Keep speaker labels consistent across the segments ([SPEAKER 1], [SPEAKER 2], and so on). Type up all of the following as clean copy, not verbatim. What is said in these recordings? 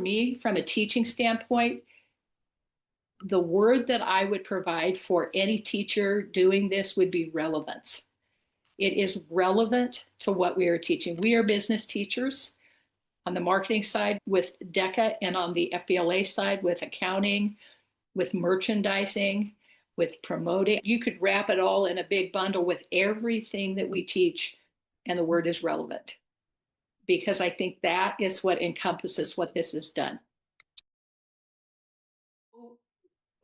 [SPEAKER 1] me, from a teaching standpoint, the word that I would provide for any teacher doing this would be relevance. It is relevant to what we are teaching. We are business teachers on the marketing side with DECA, and on the FBLA side with accounting, with merchandising, with promoting. You could wrap it all in a big bundle with everything that we teach, and the word is relevant, because I think that is what encompasses what this has done.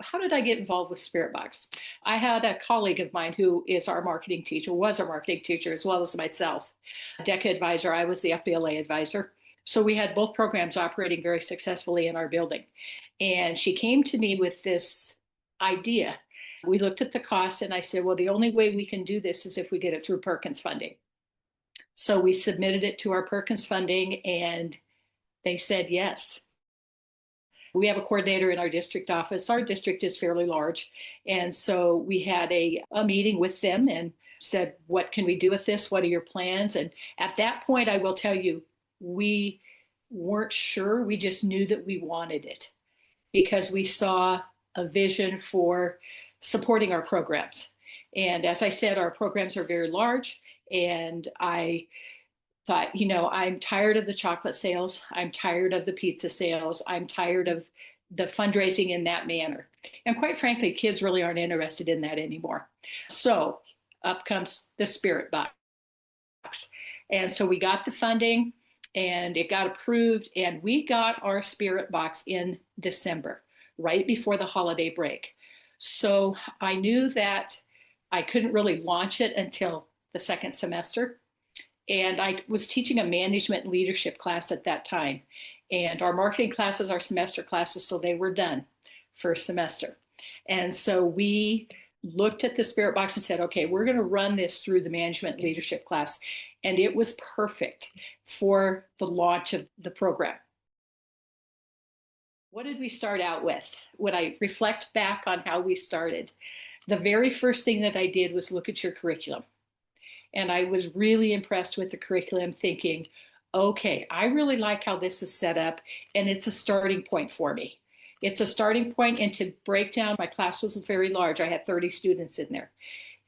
[SPEAKER 1] How did I get involved with Spirit Box? I had a colleague of mine who is our marketing teacher, was our marketing teacher, as well as myself, DECA advisor. I was the FBLA advisor. So we had both programs operating very successfully in our building. And she came to me with this idea. We looked at the cost and I said, well, the only way we can do this is if we get it through Perkins funding. So we submitted it to our Perkins funding and they said yes. We have a coordinator in our district office. Our district is fairly large. And so we had a meeting with them and said, what can we do with this? What are your plans? And at that point, I will tell you, we weren't sure. We just knew that we wanted it because we saw a vision for supporting our programs. And as I said, our programs are very large. And I thought, I'm tired of the chocolate sales. I'm tired of the pizza sales. I'm tired of the fundraising in that manner. And quite frankly, kids really aren't interested in that anymore. So up comes the Spirit Box. And so we got the funding and it got approved, and we got our Spirit Box in December, right before the holiday break. So I knew that I couldn't really launch it until the second semester. And I was teaching a management leadership class at that time. And our marketing classes are semester classes, so they were done first semester. And so we looked at the Spirit Box and said, okay, we're going to run this through the management leadership class. And it was perfect for the launch of the program. What did we start out with? When I reflect back on how we started, the very first thing that I did was look at your curriculum. And I was really impressed with the curriculum, thinking, okay, I really like how this is set up, and it's a starting point for me. It's a starting point, and to break down, my class was very large. I had 30 students in there.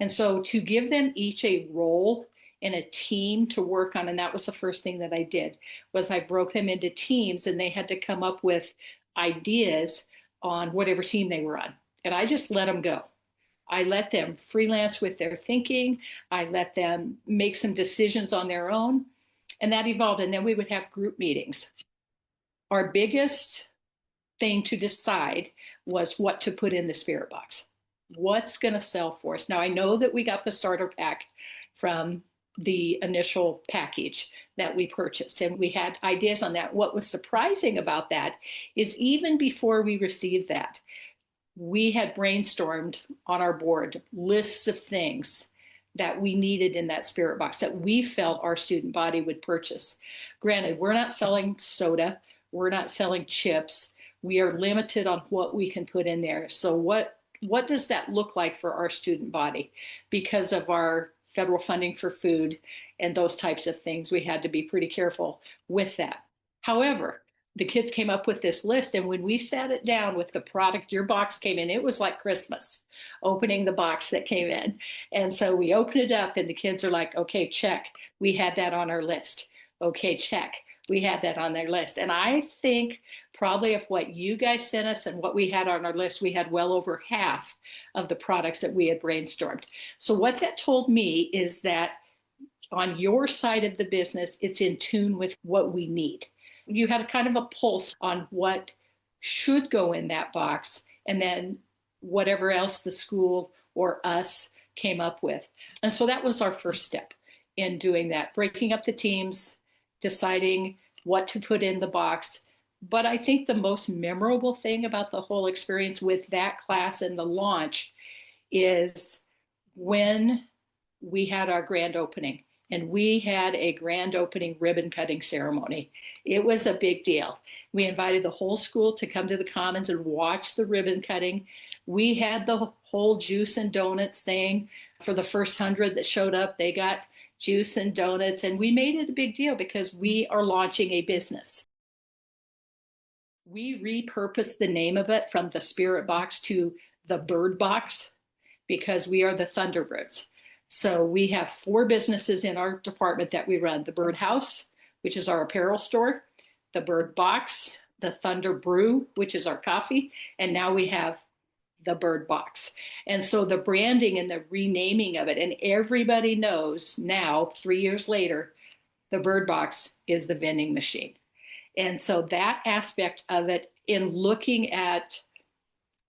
[SPEAKER 1] And so to give them each a role in a team to work on, and that was the first thing that I did, was I broke them into teams, and they had to come up with ideas on whatever team they were on. And I just let them go. I let them freelance with their thinking. I let them make some decisions on their own. And that evolved. And then we would have group meetings. Our biggest thing to decide was what to put in the Spirit Box. What's going to sell for us? Now, I know that we got the starter pack from the initial package that we purchased, and we had ideas on that. What was surprising about that is even before we received that, we had brainstormed on our board lists of things that we needed in that Spirit Box that we felt our student body would purchase. Granted, we're not selling soda, we're not selling chips. We are limited on what we can put in there. So what does that look like for our student body? Because of our federal funding for food and those types of things, we had to be pretty careful with that. However, the kids came up with this list, and when we sat it down with the product, your box came in, it was like Christmas, opening the box that came in. And so we opened it up and the kids are like, okay, check. We had that on our list. Okay, check. We had that on their list. And I think probably of what you guys sent us and what we had on our list, we had well over half of the products that we had brainstormed. So what that told me is that on your side of the business, it's in tune with what we need. You had a kind of a pulse on what should go in that box, and then whatever else the school or us came up with. And so that was our first step in doing that, breaking up the teams, deciding what to put in the box. But I think the most memorable thing about the whole experience with that class and the launch is when we had our grand opening. And we had a grand opening ribbon cutting ceremony. It was a big deal. We invited the whole school to come to the Commons and watch the ribbon cutting. We had the whole juice and donuts thing. For the first 100 that showed up, they got juice and donuts. And we made it a big deal because we are launching a business. We repurposed the name of it from the Spirit Box to the Bird Box because we are the Thunderbirds. So we have 4 businesses in our department that we run: the Bird House, which is our apparel store, the Bird Box, the Thunder Brew, which is our coffee, and now we have the Bird Box. And so the branding and the renaming of it, and everybody knows now, 3 years later, the Bird Box is the vending machine. And so that aspect of it, in looking at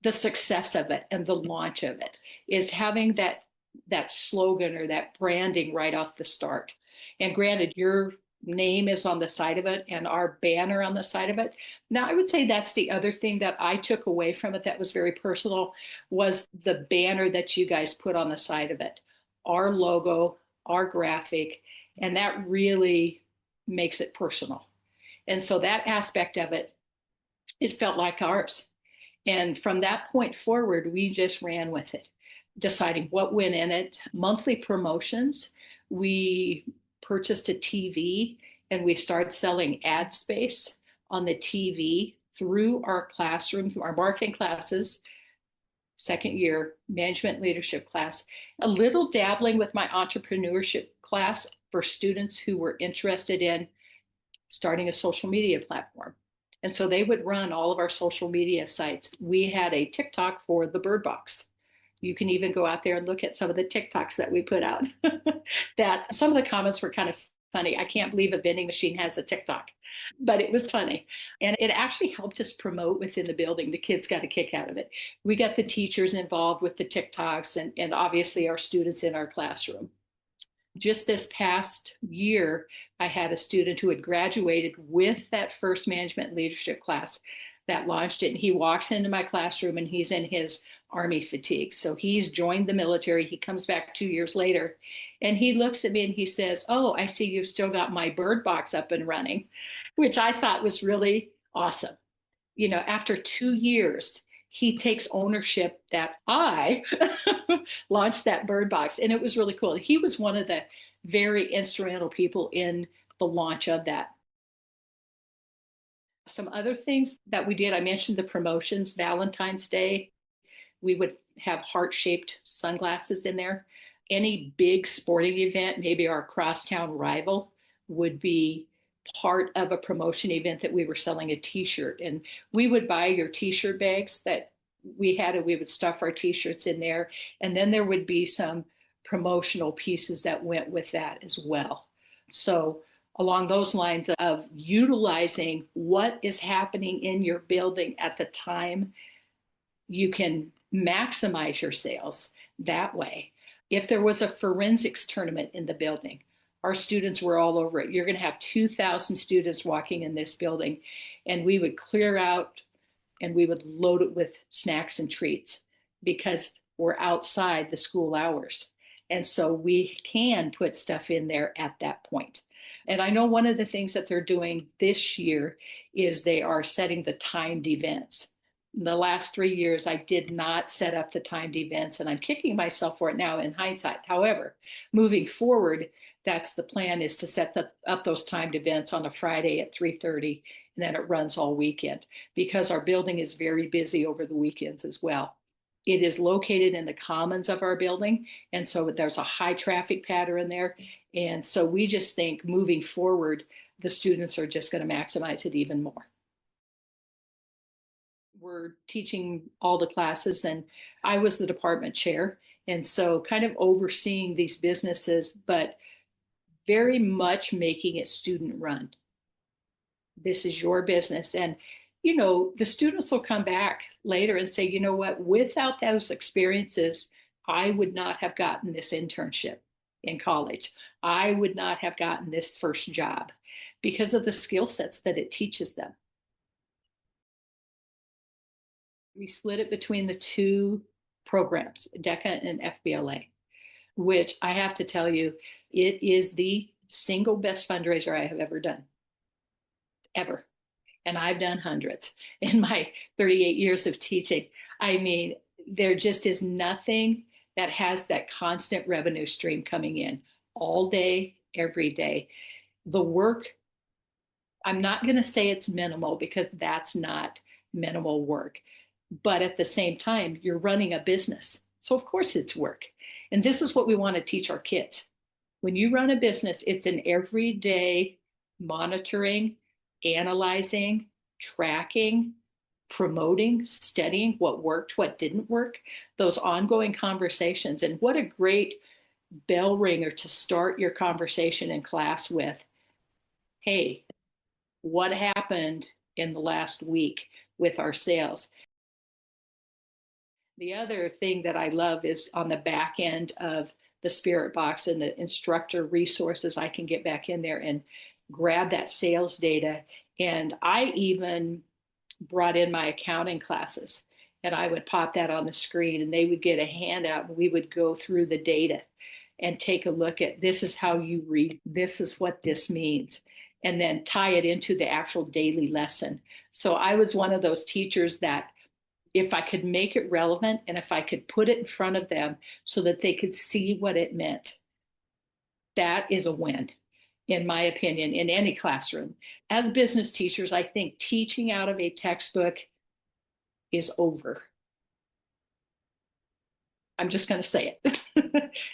[SPEAKER 1] the success of it and the launch of it, is having that slogan or that branding right off the start. And granted, your name is on the side of it and our banner on the side of it. Now, I would say that's the other thing that I took away from it that was very personal, was the banner that you guys put on the side of it. Our logo, our graphic, and that really makes it personal. And so that aspect of it, it felt like ours. And from that point forward, we just ran with it, deciding what went in it, monthly promotions. We purchased a TV and we started selling ad space on the TV through our classroom, through our marketing classes, second year management leadership class, a little dabbling with my entrepreneurship class for students who were interested in starting a social media platform. And so they would run all of our social media sites. We had a TikTok for the Bird Box. You can even go out there and look at some of the TikToks that we put out. That some of the comments were kind of funny. I can't believe a vending machine has a TikTok, but it was funny. And it actually helped us promote within the building. The kids got a kick out of it. We got the teachers involved with the TikToks and obviously our students in our classroom. Just this past year, I had a student who had graduated with that first management leadership class that launched it. And he walks into my classroom and he's in his Army fatigue. So he's joined the military. He comes back 2 years later and he looks at me and he says, "Oh, I see you've still got my Bird Box up and running," which I thought was really awesome. You know, after 2 years, he takes ownership that I launched that Bird Box. And it was really cool. He was one of the very instrumental people in the launch of that. Some other things that we did, I mentioned the promotions. Valentine's Day, we would have heart-shaped sunglasses in there. Any big sporting event, maybe our crosstown rival, would be part of a promotion event that we were selling a t-shirt. And we would buy your t-shirt bags that we had, and we would stuff our t-shirts in there. And then there would be some promotional pieces that went with that as well. So along those lines of utilizing what is happening in your building at the time, you can maximize your sales that way. If there was a forensics tournament in the building, our students were all over it. You're going to have 2,000 students walking in this building, and we would clear out and we would load it with snacks and treats because we're outside the school hours. And so we can put stuff in there at that point. And I know one of the things that they're doing this year is they are setting the timed events. In the last 3 years, I did not set up the timed events, and I'm kicking myself for it now in hindsight. However, moving forward, that's the plan, is to set up those timed events on a Friday at 3:30, and then it runs all weekend because our building is very busy over the weekends as well. It is located in the commons of our building, and so there's a high traffic pattern there. And so we just think moving forward, the students are just going to maximize it even more. We're teaching all the classes, and I was the department chair. And so kind of overseeing these businesses, but very much making it student run. This is your business. And, you know, the students will come back later and say, you know what, without those experiences, I would not have gotten this internship in college. I would not have gotten this first job because of the skill sets that it teaches them. We split it between the 2 programs, DECA and FBLA, which I have to tell you, it is the single best fundraiser I have ever done, ever. And I've done hundreds in my 38 years of teaching. I mean, there just is nothing that has that constant revenue stream coming in all day, every day. The work I'm not going to say it's minimal because that's not minimal work. But at the same time, you're running a business. So, of course, it's work. And this is what we want to teach our kids. When you run a business, it's an everyday monitoring, analyzing, tracking, promoting, studying what worked, what didn't work, those ongoing conversations. And what a great bell ringer to start your conversation in class with, hey, what happened in the last week with our sales? The other thing that I love is on the back end of the Spirit Box and the instructor resources, I can get back in there and grab that sales data. And I even brought in my accounting classes and I would pop that on the screen and they would get a handout and we would go through the data and take a look at this is how you read, this is what this means, and then tie it into the actual daily lesson. So I was one of those teachers that if I could make it relevant and if I could put it in front of them so that they could see what it meant, that is a win, in my opinion, in any classroom. As business teachers, I think teaching out of a textbook is over. I'm just going to say it.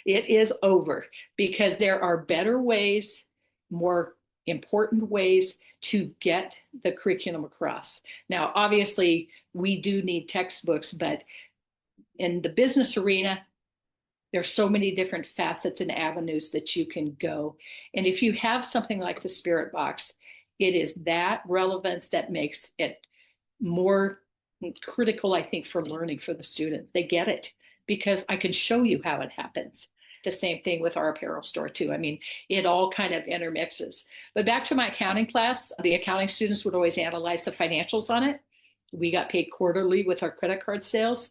[SPEAKER 1] It is over because there are better ways, more important ways to get the curriculum across. Now, obviously, we do need textbooks, but in the business arena, there's so many different facets and avenues that you can go. And if you have something like the Spirit Box, it is that relevance that makes it more critical, I think, for learning for the students. They get it because I can show you how it happens. The same thing with our apparel store too. I mean, it all kind of intermixes. But back to my accounting class, the accounting students would always analyze the financials on it. We got paid quarterly with our credit card sales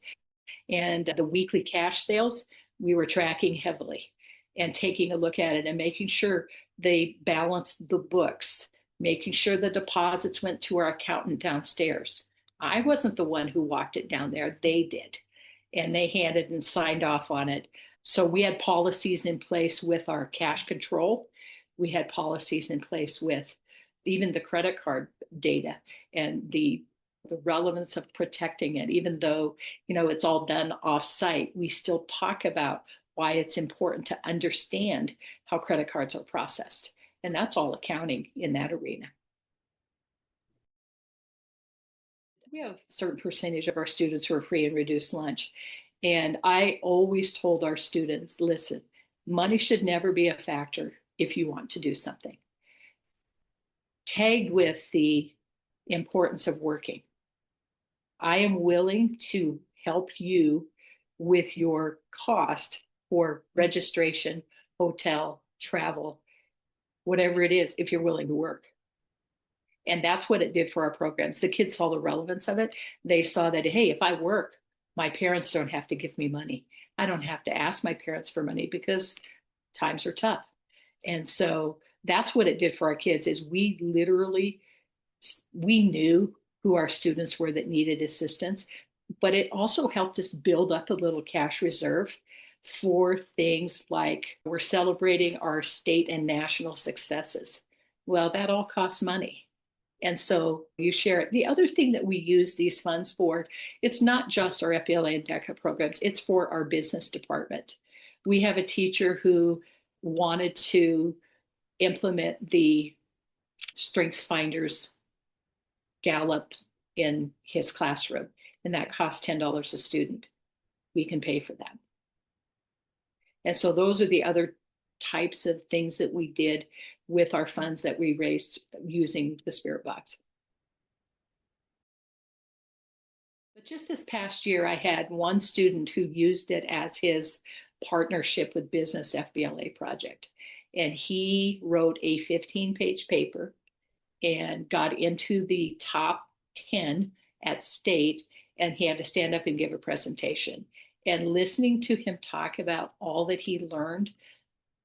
[SPEAKER 1] and the weekly cash sales. We were tracking heavily and taking a look at it and making sure they balanced the books, making sure the deposits went to our accountant downstairs. I wasn't the one who walked it down there, they did. And they handed and signed off on it. So we had policies in place with our cash control. We had policies in place with even the credit card data and the relevance of protecting it. Even though, it's all done off site, we still talk about why it's important to understand how credit cards are processed. And that's all accounting in that arena. We have a certain percentage of our students who are free and reduced lunch. And I always told our students, listen, money should never be a factor if you want to do something. Tagged with the importance of working. I am willing to help you with your cost for registration, hotel, travel, whatever it is, if you're willing to work. And that's what it did for our programs. The kids saw the relevance of it. They saw that, hey, if I work, my parents don't have to give me money. I don't have to ask my parents for money because times are tough. And so that's what it did for our kids is we knew who our students were that needed assistance, but it also helped us build up a little cash reserve for things like we're celebrating our state and national successes. Well, that all costs money. And so you share it. The other thing that we use these funds for, it's not just our FBLA and DECA programs, it's for our business department. We have a teacher who wanted to implement the Strengths Finders Gallup in his classroom, and that costs $10 a student. We can pay for that. And so those are the other types of things that we did with our funds that we raised using the Spirit Box. But just this past year, I had one student who used it as his partnership with business FBLA project. And he wrote a 15-page paper and got into the top 10 at state, and he had to stand up and give a presentation. And listening to him talk about all that he learned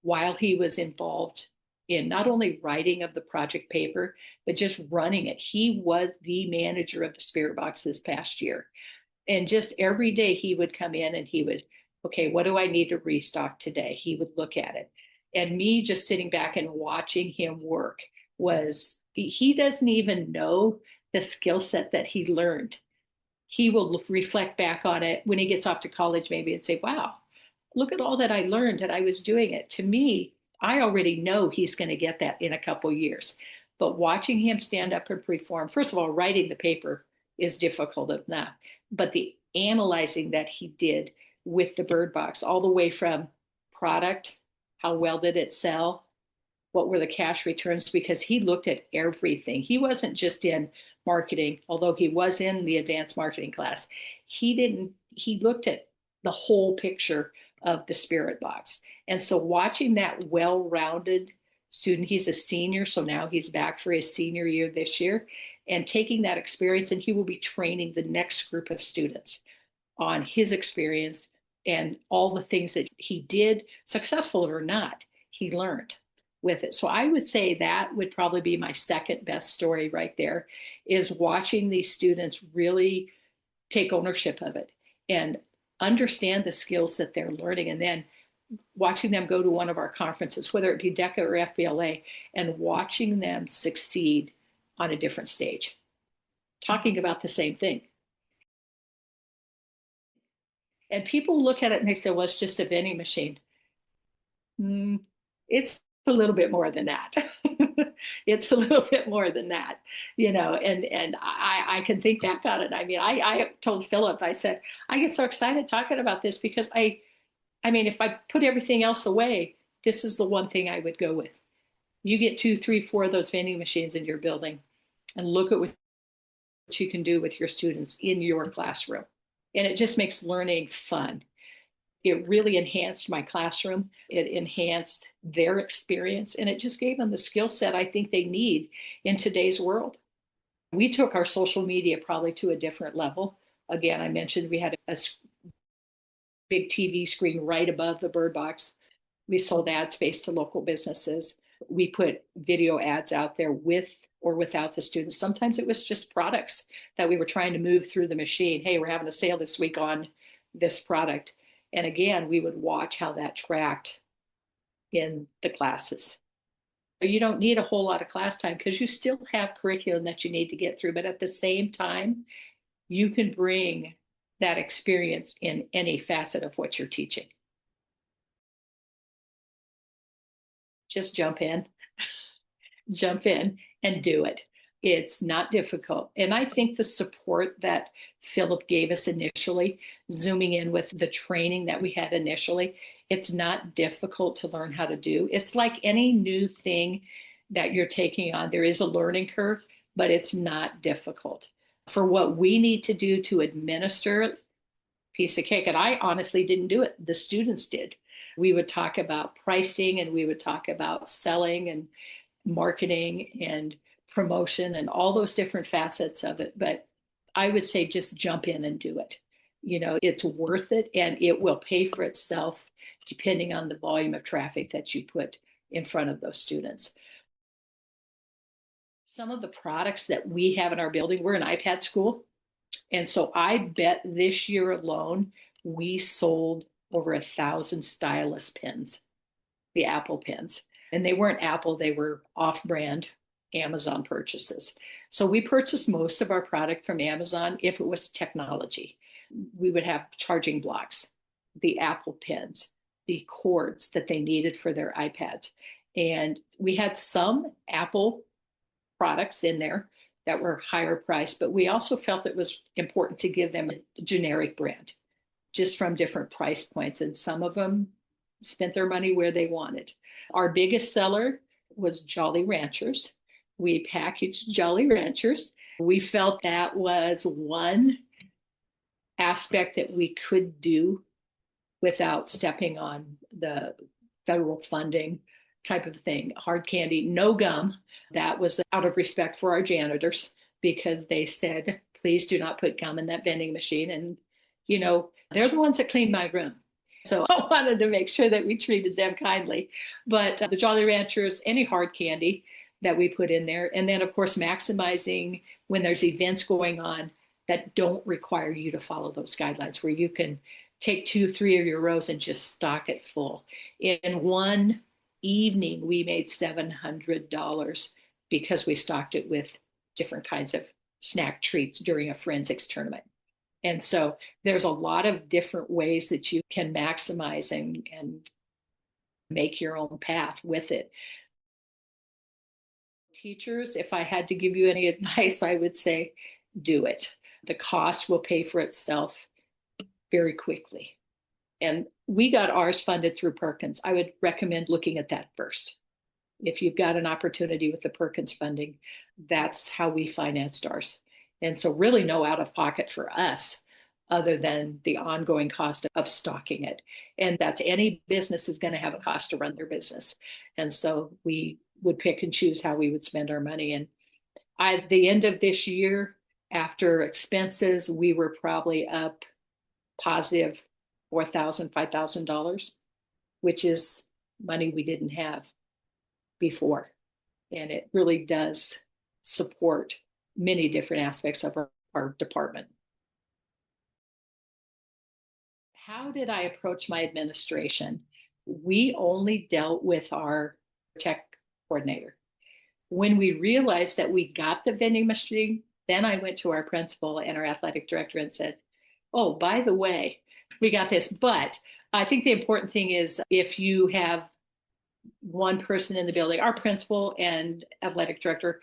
[SPEAKER 1] while he was involved in not only writing of the project paper, but just running it. He was the manager of the Spirit Box this past year. And just every day he would come in and he would, okay, what do I need to restock today? He would look at it. And me just sitting back and watching him work was He doesn't even know the skill set that he learned. He will reflect back on it when he gets off to college, maybe, and say, wow, look at all that I learned and I was doing it. To me, I already know he's going to get that in a couple years. But watching him stand up and perform, first of all, writing the paper is difficult enough, but the analyzing that he did with the bird box, all the way from product, how well did it sell, what were the cash returns, because he looked at everything. He wasn't just in marketing, although he was in the advanced marketing class. He looked at the whole picture of the spirit box. And so watching that well-rounded student, he's a senior, so now he's back for his senior year this year, and taking that experience, and he will be training the next group of students on his experience and all the things that he did, successful or not, he learned with it. So I would say that would probably be my second best story right there, is watching these students really take ownership of it and understand the skills that they're learning, and then watching them go to one of our conferences, whether it be DECA or FBLA, and watching them succeed on a different stage, talking about the same thing. And people look at it and they say, well, it's just a vending machine. It's a little bit more than that. It's a little bit more than that, and I can think back on it. I mean, I told Philip, I said, I get so excited talking about this because I mean, if I put everything else away, this is the one thing I would go with. You get 2, 3, 4 of those vending machines in your building and look at what you can do with your students in your classroom. And it just makes learning fun. It really enhanced my classroom. It enhanced their experience, and it just gave them the skill set I think they need in today's world. We took our social media probably to a different level. Again, I mentioned we had a big TV screen right above the bird box. We sold ad space to local businesses. We put video ads out there with or without the students. Sometimes it was just products that we were trying to move through the machine. Hey, we're having a sale this week on this product. And again, we would watch how that tracked in the classes. You don't need a whole lot of class time because you still have curriculum that you need to get through. But at the same time, you can bring that experience in any facet of what you're teaching. Just jump in and do it. It's not difficult. And I think the support that Philip gave us initially, zooming in with the training that we had initially, it's not difficult to learn how to do. It's like any new thing that you're taking on. There is a learning curve, but it's not difficult. For what we need to do to administer, piece of cake. And I honestly didn't do it. The students did. We would talk about pricing, and we would talk about selling and marketing and promotion and all those different facets of it. But I would say just jump in and do it. It's worth it, and it will pay for itself depending on the volume of traffic that you put in front of those students. Some of the products that we have in our building, we're an iPad school. And so I bet this year alone, we sold over 1,000 stylus pens, the Apple pens. And they weren't Apple, they were off-brand Amazon purchases. So we purchased most of our product from Amazon if it was technology. We would have charging blocks, the Apple pens, the cords that they needed for their iPads. And we had some Apple products in there that were higher priced, but we also felt it was important to give them a generic brand just from different price points. And some of them spent their money where they wanted. Our biggest seller was Jolly Ranchers. We packaged Jolly Ranchers. We felt that was one aspect that we could do without stepping on the federal funding type of thing. Hard candy, no gum. That was out of respect for our janitors because they said, please do not put gum in that vending machine. And, they're the ones that cleaned my room. So I wanted to make sure that we treated them kindly. But the Jolly Ranchers, any hard candy that we put in there. And then, of course, maximizing when there's events going on that don't require you to follow those guidelines, where you can take 2, 3 of your rows and just stock it full. In one evening, we made $700 because we stocked it with different kinds of snack treats during a forensics tournament. And so there's a lot of different ways that you can maximize and make your own path with it. Teachers, if I had to give you any advice, I would say do it. The cost will pay for itself very quickly. And we got ours funded through Perkins. I would recommend looking at that first. If you've got an opportunity with the Perkins funding, that's how we financed ours. And so really no out of pocket for us other than the ongoing cost of stocking it. And that's any business is going to have a cost to run their business. And so we would pick and choose how we would spend our money. And at the end of this year, after expenses, we were probably up positive $4,000, $5,000, which is money we didn't have before. And it really does support many different aspects of our department. How did I approach my administration? We only dealt with our tech coordinator. When we realized that we got the vending machine, then I went to our principal and our athletic director and said, oh, by the way, we got this. But I think the important thing is if you have one person in the building, our principal and athletic director,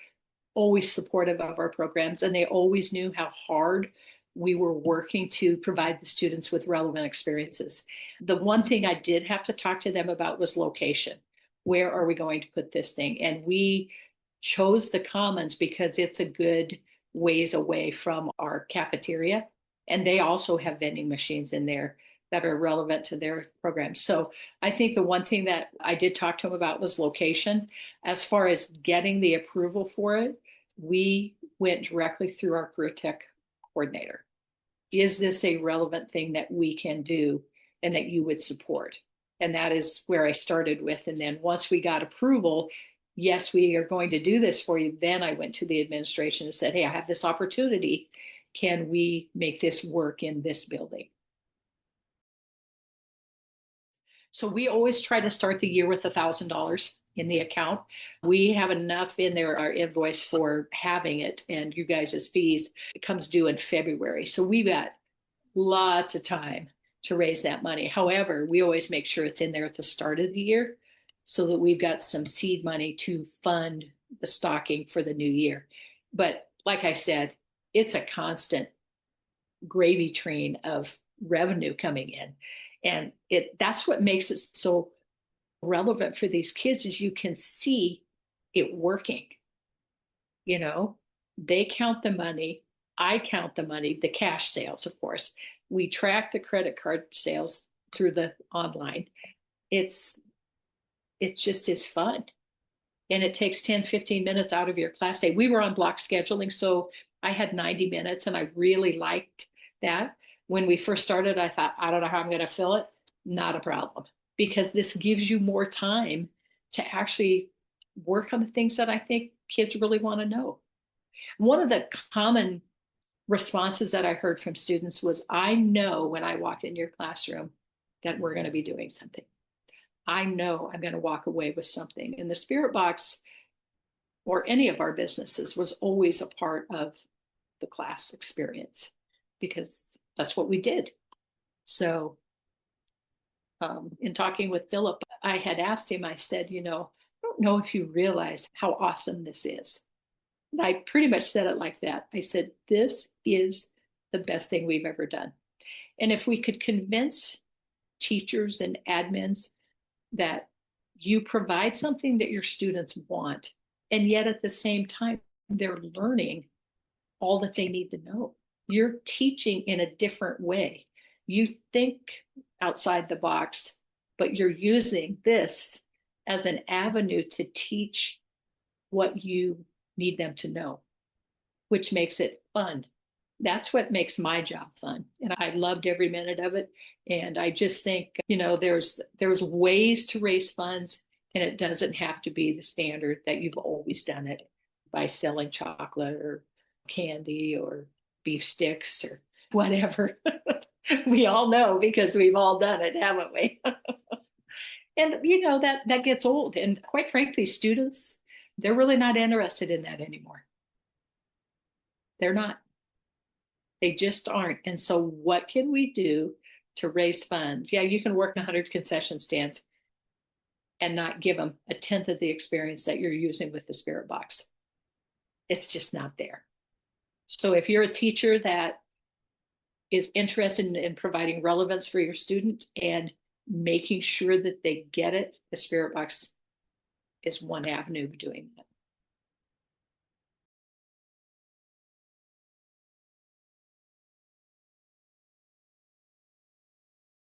[SPEAKER 1] always supportive of our programs, and they always knew how hard we were working to provide the students with relevant experiences. The one thing I did have to talk to them about was location. Where are we going to put this thing? And we chose the Commons because it's a good ways away from our cafeteria. And they also have vending machines in there that are relevant to their program. So I think the one thing that I did talk to them about was location. As far as getting the approval for it, we went directly through our career tech coordinator. Is this a relevant thing that we can do and that you would support? And that is where I started with. And then once we got approval, yes, we are going to do this for you. Then I went to the administration and said, hey, I have this opportunity. Can we make this work in this building? So we always try to start the year with $1,000 in the account. We have enough in there, our invoice for having it, and you guys' fees, it comes due in February. So we've got lots of time to raise that money. However, we always make sure it's in there at the start of the year so that we've got some seed money to fund the stocking for the new year. But like I said, it's a constant gravy train of revenue coming in. And that's what makes it so relevant for these kids is you can see it working. You know, they count the money, I count the money, the cash sales, of course. We track the credit card sales through the online. It's just as fun. And it takes 10, 15 minutes out of your class day. We were on block scheduling, so I had 90 minutes and I really liked that. When we first started, I thought, I don't know how I'm going to fill it. Not a problem, because this gives you more time to actually work on the things that I think kids really want to know. One of the common responses that I heard from students was, I know when I walk in your classroom that we're going to be doing something. I know I'm going to walk away with something. And the Spirit Box, or any of our businesses, was always a part of the class experience because that's what we did. So in talking with Philip, I had asked him, I said, I don't know if you realize how awesome this is. And I pretty much said it like that. I said, this is the best thing we've ever done. And if we could convince teachers and admins that you provide something that your students want, and yet at the same time, they're learning all that they need to know. You're teaching in a different way. You think outside the box, but you're using this as an avenue to teach what you need them to know, which makes it fun. That's what makes my job fun. And I loved every minute of it. And I just think, there's ways to raise funds, and it doesn't have to be the standard that you've always done it by selling chocolate or candy or beef sticks or whatever. We all know because we've all done it, haven't we? And that gets old. And quite frankly, students, They're really not interested in that anymore. They're not. They just aren't. And so what can we do to raise funds? Yeah, you can work 100 concession stands and not give them a tenth of the experience that you're using with the Spirit Box. It's just not there. So if you're a teacher that is interested in providing relevance for your student and making sure that they get it, the Spirit Box is one avenue of doing that.